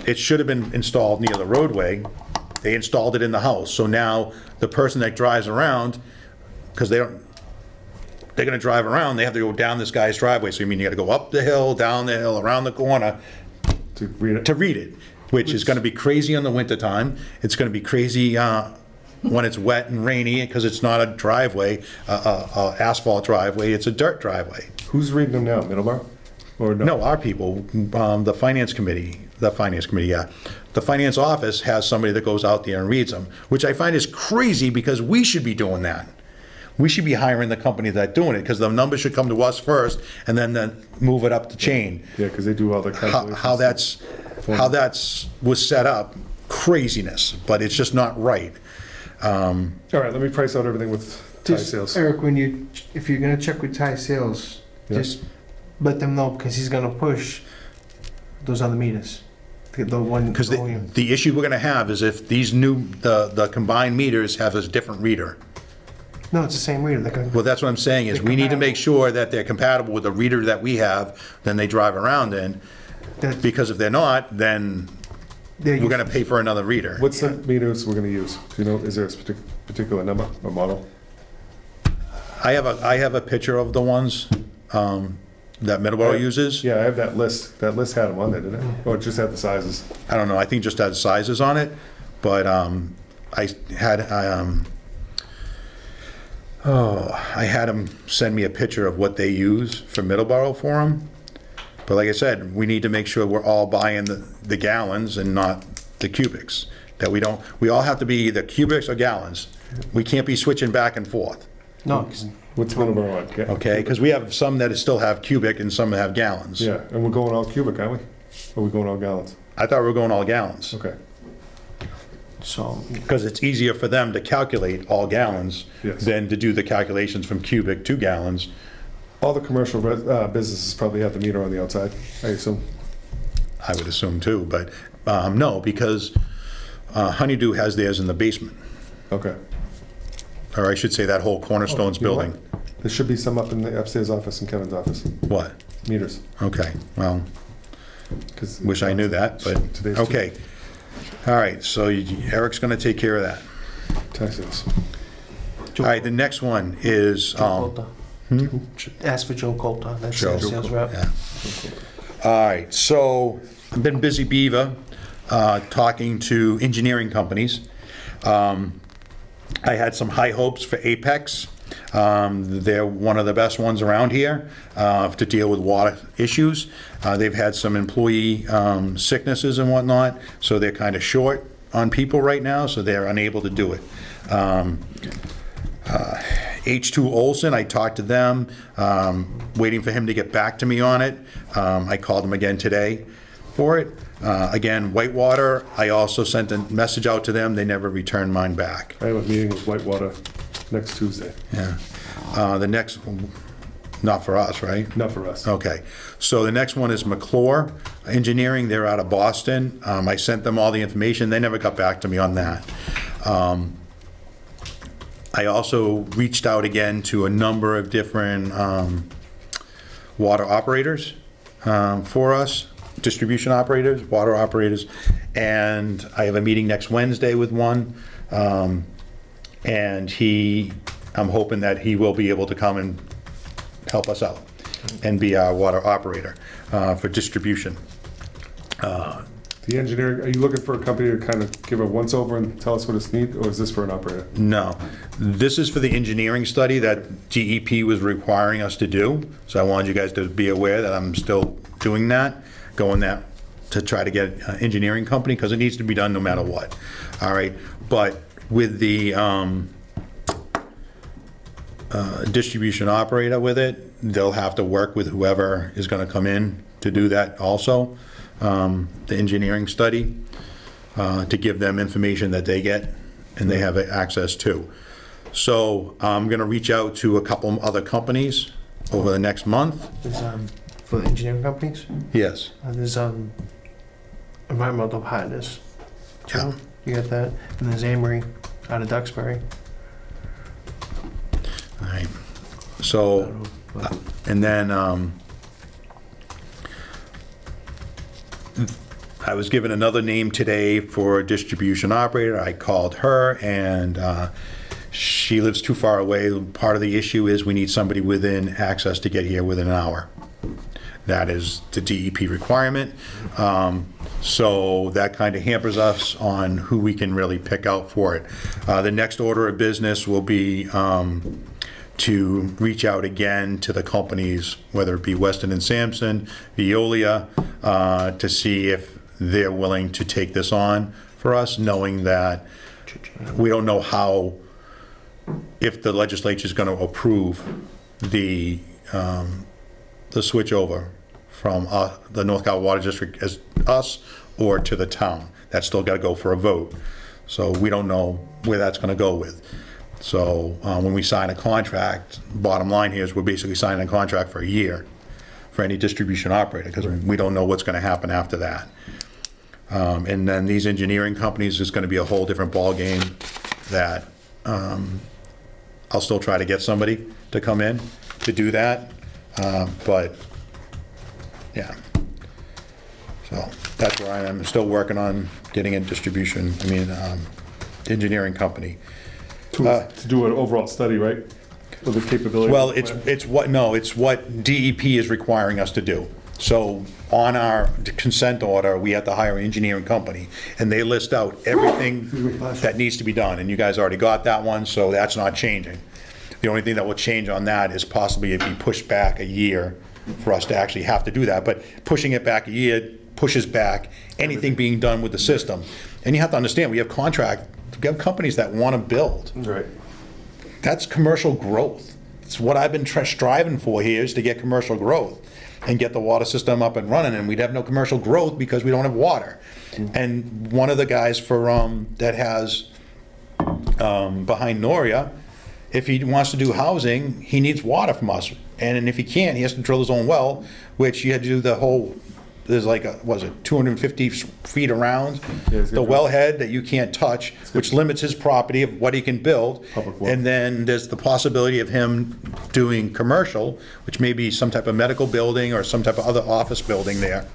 it should have been installed near the roadway. They installed it in the house, so now the person that drives around, because they're gonna drive around, they have to go down this guy's driveway, so you mean you gotta go up the hill, down the hill, around the corner To read it? to read it, which is gonna be crazy in the wintertime. It's gonna be crazy when it's wet and rainy, because it's not a driveway, a asphalt driveway, it's a dirt driveway. Who's reading them now? Middleborough? Or no? No, our people, the finance committee, yeah. The finance office has somebody that goes out there and reads them, which I find is crazy, because we should be doing that. We should be hiring the company that's doing it, because the numbers should come to us first, and then move it up the chain. Yeah, because they do all the calculations. How that's was set up, craziness, but it's just not right. All right, let me price out everything with tie Just, sales. Eric, if you're gonna check with Ty Sales, Yeah. just let them know, because he's gonna push those other meters. The one. Because the volume. the issue we're gonna have is if these new, the combined meters have a different reader. No, it's the same reader. They're gonna- Well, that's what I'm saying, is we need to make sure that they're compatible with the reader that we have, then they drive around in, that's- because if they're not, then they're we're gonna pay for another reader. What's the meters we're gonna use? Do you know, is there a particular number or model? I have a picture of the ones that Middleborough uses. Yeah, I have that list. That list had them on there, didn't it? Or it just had the sizes? I don't know, I think just had sizes on it, but I had them send me a picture of what they use for Middleborough for them. But like I said, we need to make sure we're all buying the gallons and not the cubics. That we all have to be either cubics or gallons. We can't be switching back and forth, No, 'cause What's Middleborough on? Yeah. okay? Because we have some that still have cubic and some that have gallons. Yeah, and we're going all cubic, aren't we? Or we going all gallons? I thought we were going all gallons, Okay. so, because it's easier for them to calculate all gallons Yes. than to do the calculations from cubic to gallons. All the commercial businesses probably have the meter on the outside, I assume. I would assume too, but no, because Honeydew has theirs in the basement, Okay. or I should say that whole Cornerstones You know building. what? There should be some up in the upstairs office in Kevin's office, What? meters. Okay, well, 'Cause- wish I knew that, but, Today's okay. All right, so Eric's gonna take care of that. Tie sales. All right, the next one is, Joe Colta. Ask for Joe Colta. That's Joe. the sales rep. yeah. All right, so I've been busy beaver, talking to engineering companies. I had some high hopes for Apex. They're one of the best ones around here to deal with water issues. They've had some employee sicknesses and whatnot, so they're kind of short on people right now, so they're unable to do it. H2 Olson, I talked to them, waiting for him to get back to me on it. I called him again today for it. Again, Whitewater, I also sent a message out to them. They never returned mine back. I have a meeting with Whitewater next Tuesday. Yeah. The next, not for us, right? Not for us. Okay. So the next one is McClure Engineering. They're out of Boston. I sent them all the information. They never got back to me on that. I also reached out again to a number of different water operators for us, distribution operators, water operators, and I have a meeting next Wednesday with one, and I'm hoping that he will be able to come and help us out and be our water operator for distribution. The engineering, are you looking for a company to kind of give a once-over and tell us what it's need, or is this for an operator? No, this is for the engineering study that DEP was requiring us to do, so I wanted you guys to be aware that I'm still doing that, going that, to try to get an engineering company, because it needs to be done no matter what, all right? But with the distribution operator with it, they'll have to work with whoever is gonna come in to do that also, the engineering study, to give them information that they get and they have access to. So I'm gonna reach out to a couple other companies over the next month. There's, for engineering companies, Yes. there's, environmental partners. too. Yeah. You got that? And there's Amory out of Duxbury. All right. I So, don't know, but- and then I was given another name today for a distribution operator. I called her, and she lives too far away. Part of the issue is we need somebody within access to get here within an hour. That is the DEP requirement. So that kind of hampers us on who we can really pick out for it. The next order of business will be to reach out again to the companies, whether it be Weston and Sampson, Veolia, to see if they're willing to take this on for us, knowing that we don't know how, if the legislature is going to approve the switch over from the North Carolina Water District as us or to the town. That's still got to go for a vote. So we don't know where that's going to go with. So when we sign a contract, bottom line here is we're basically signing a contract for a year for any distribution operator, because we don't know what's going to happen after that. And then these engineering companies is going to be a whole different ballgame that I'll still try to get somebody to come in to do that. But, yeah. So that's where I am. Still working on getting a distribution, engineering company. To do an overall study, right? Of the capability? Well, of the plant? it's what DEP is requiring us to do. So on our consent order, we have to hire an engineering company, and they list out everything that needs to be done, and you guys already got that one, so that's not changing. The only thing that will change on that is possibly if we push back a year for us to actually have to do that, but pushing it back a year pushes back anything being done with the system. And you have to understand, we have companies that want to build. Right. That's commercial growth. It's what I've been striving for here, is to get commercial growth and get the water system up and running, and we'd have no commercial growth because we don't have water. And one of the guys for, that has, behind Noria, if he wants to do housing, he needs water from us. And if he can't, he has to drill his own well, which you had to do the whole, there's like, 250 feet around Yeah, he's the got- wellhead that you can't touch, which limits his property of what he can build. Public well. And then there's the possibility of him doing commercial, which may be some type of medical building or some type of other office building there.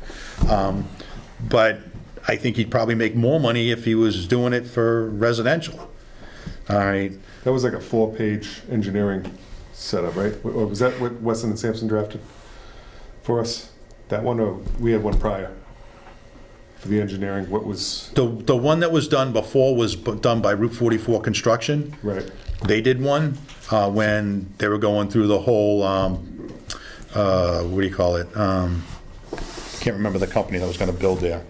But I think he'd probably make more money if he was doing it for residential. All right, That was like a 4-page engineering setup, right? Or was that what Weston and Sampson drafted for us? That one, or we had one prior for the engineering? What was, the one that was done before was done by Route 44 Construction. right? They did one when they were going through the whole, what do you call it? Can't remember the company that was gonna build there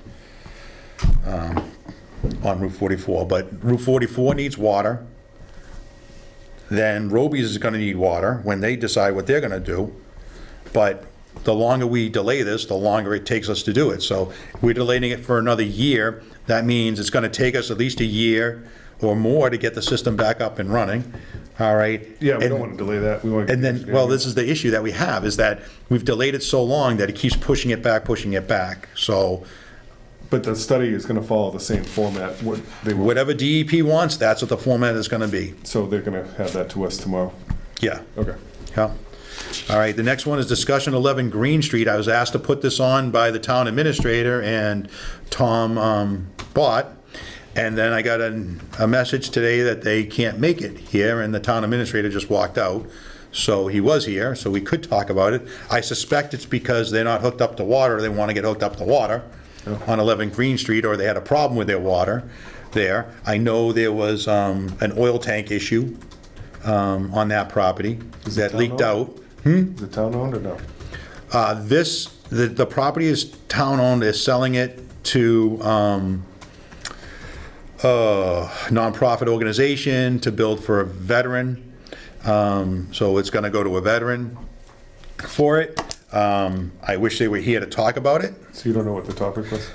on Route 44, but Route 44 needs water. Then Roby's is gonna need water when they decide what they're gonna do. But the longer we delay this, the longer it takes us to do it. So if we're delaying it for another year, that means it's gonna take us at least a year or more to get the system back up and running, all right? Yeah, we And- don't want to delay that. We want to. And then, well, this is the issue that we have, is that we've delayed it so long that it keeps pushing it back, pushing it back. So But the study is gonna follow the same format, what they would, Whatever DEP wants, that's what the format is gonna be. so they're gonna have that to us tomorrow. Yeah. Okay. Yeah. All right, the next one is discussion 11 Green Street. I was asked to put this on by the town administrator and Tom Bott. And then I got a message today that they can't make it here, and the town administrator just walked out. So he was here, so we could talk about it. I suspect it's because they're not hooked up to water, they want to get hooked up to water on 11 Green Street, or they had a problem with their water there. I know there was an oil tank issue on that property Is it that leaked town-owned? out. Is it town-owned or no? The property is town-owned, they're selling it to a nonprofit organization to build for a veteran. So it's gonna go to a veteran for it. I wish they were here to talk about it. So you don't know what the topic was?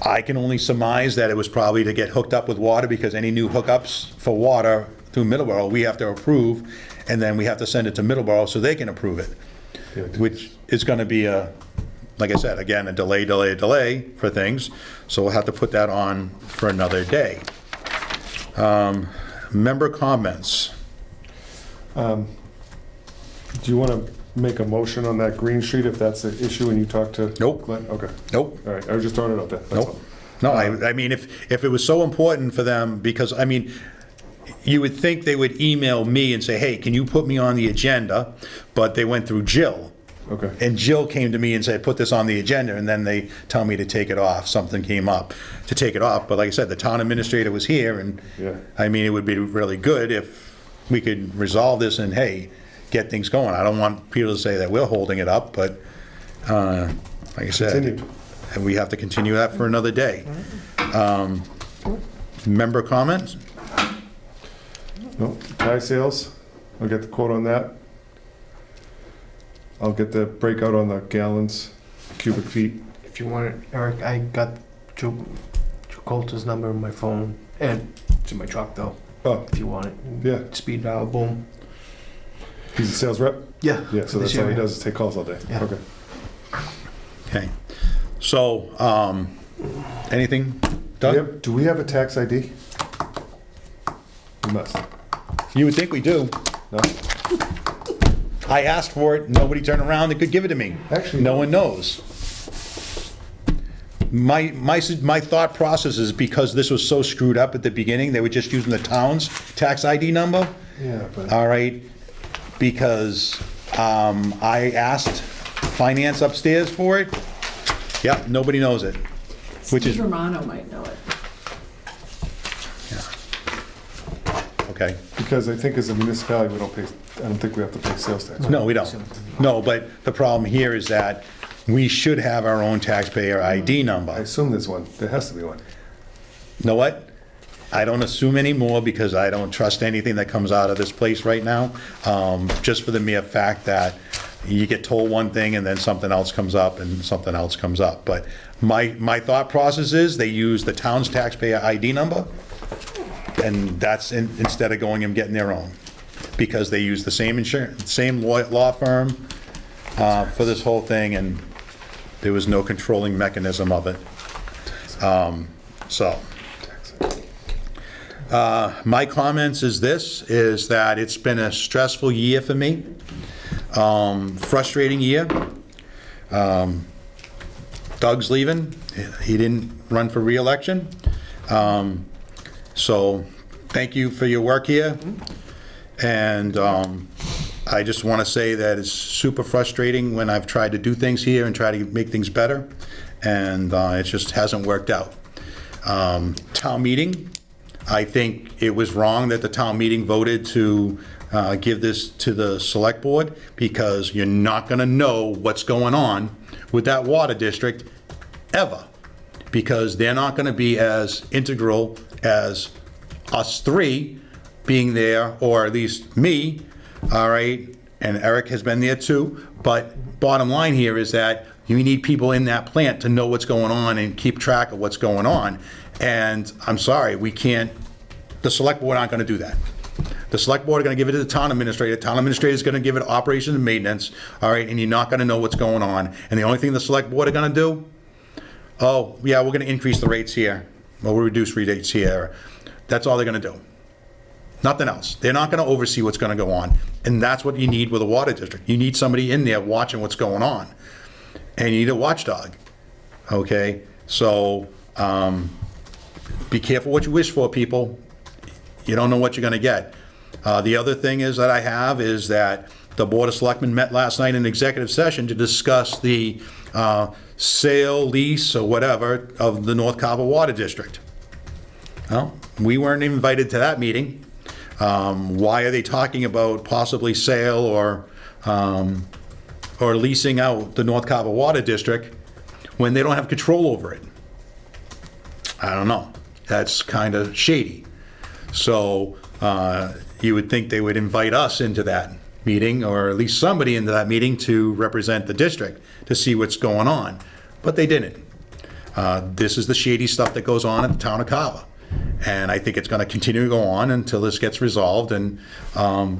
I can only surmise that it was probably to get hooked up with water, because any new hookups for water through Middleborough, we have to approve, and then we have to send it to Middleborough so they can approve it, Yeah. which is gonna be like I said, again, a delay for things, so we'll have to put that on for another day. Member comments. Do you want to make a motion on that Green Street if that's the issue and you talk to? Nope. Glenn? Okay, Nope. all right, I was just throwing it out there, that's Nope. all. No, I mean, if it was so important for them, because, I mean, you would think they would email me and say, hey, can you put me on the agenda? But they went through Jill. Okay, And Jill came to me and said, put this on the agenda, and then they tell me to take it off. Something came up to take it off. But like I said, the town administrator was here, and, Yeah. I mean, it would be really good if we could resolve this and, hey, get things going. I don't want people to say that we're holding it up, but, like I said, Continue. and we have to continue that for another day. Member comments? no, tie sales, I'll get the quote on that. I'll get the breakout on the gallons, cubic feet. If you want it, Eric, I got Joe Coulter's number on my phone, and it's in my truck though, Oh, if you want it. yeah, Speed dial, boom. he's a sales rep? Yeah. Yeah, so This that's all he area. does is take calls all day? Yeah. Okay. Okay. So, anything, Doug? Do we have a tax ID? We must. You would think we do. No? I asked for it, nobody turned around that could give it to me. Actually, No one knows. My thought process is because this was so screwed up at the beginning, they were just using the town's tax ID number, Yeah, but all right? Because I asked finance upstairs for it. Yep, nobody knows it, which is, Steve Romano might know it. okay. because I think as a municipality, we don't pay, I don't think we have to pay sales tax. No, we don't. No, but the problem here is that we should have our own taxpayer ID I number. assume there's one. There has to be one. You know what? I don't assume anymore because I don't trust anything that comes out of this place right now, just for the mere fact that you get told one thing and then something else comes up and something else comes up. But my thought process is they use the town's taxpayer ID number, and that's instead of going and getting their own, because they use the same insurance, same law firm for this whole thing, and there was no controlling mechanism of it. So. My comments is that it's been a stressful year for me, frustrating year. Doug's leaving, he didn't run for reelection. So, thank you for your work here. And I just want to say that it's super frustrating when I've tried to do things here and try to make things better, and it just hasn't worked out. Town meeting, I think it was wrong that the town meeting voted to give this to the select board, because you're not gonna know what's going on with that water district ever, because they're not gonna be as integral as us three being there, or at least me, all right, and Eric has been there too, but bottom line here is that you need people in that plant to know what's going on and keep track of what's going on. And I'm sorry, we can't, the select board aren't gonna do that. The select board are gonna give it to the town administrator, town administrator is gonna give it operations and maintenance, all right, and you're not gonna know what's going on. And the only thing the select board are gonna do, oh, yeah, we're gonna increase the rates here, or we'll reduce rates here. That's all they're gonna do. Nothing else. They're not gonna oversee what's gonna go on. And that's what you need with a water district. You need somebody in there watching what's going on. And you need a watchdog, okay? So, be careful what you wish for, people. You don't know what you're gonna get. The other thing is that I have is that the Board of Selectmen met last night in executive session to discuss the sale, lease, or whatever of the North Carver Water District. Well, we weren't invited to that meeting. Why are they talking about possibly sale or leasing out the North Carver Water District when they don't have control over it? I don't know. That's kind of shady. So you would think they would invite us into that meeting, or at least somebody into that meeting to represent the district to see what's going on. But they didn't. This is the shady stuff that goes on at the town of Carver. And I think it's going to continue to go on until this gets resolved. And I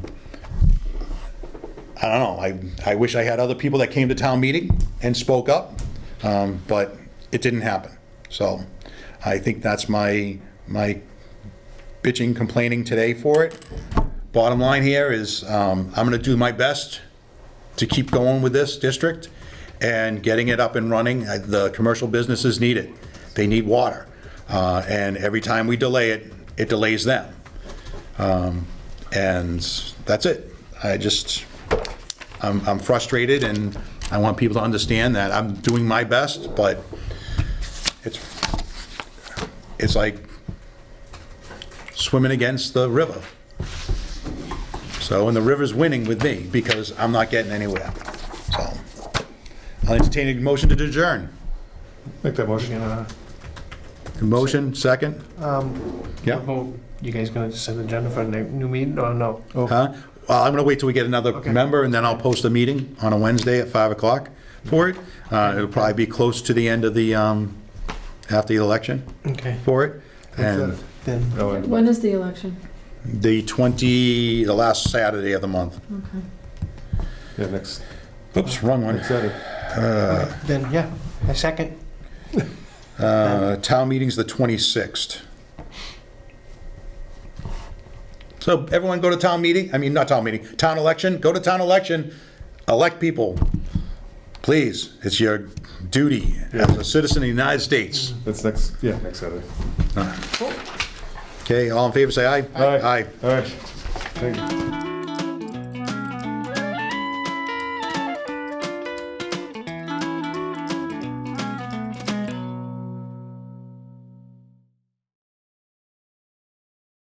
don't know. I wish I had other people that came to town meeting and spoke up, but it didn't happen. So I think that's my bitching, complaining today for it. Bottom line here is I'm going to do my best to keep going with this district and getting it up and running. The commercial businesses need it. They need water. And every time we delay it, it delays them. And that's it. I'm frustrated, and I want people to understand that I'm doing my best, but it's like swimming against the river. So, and the river's winning with me because I'm not getting anywhere. So, I'll entertain a motion to adjourn. Make that motion. Motion, second? Yeah. You guys gonna set the agenda for the new meeting or no? Huh? Well, I'm gonna wait till we get another Okay. member, and then I'll post a meeting on a Wednesday at 5 o'clock for it. It'll probably be close to the end of the, after the election Okay. for it. And Then, When is the election? the last Saturday of the month. Okay. Yeah, next Oops, wrong one. Saturday. then, yeah, a second. Town meeting's the 26th. So everyone go to town meeting, I mean, not town meeting, town election, go to town election, elect people. Please, it's your duty as a citizen of the United States. That's next Saturday. Okay, all in favor, say aye. Aye. Aye. All right. Thank you.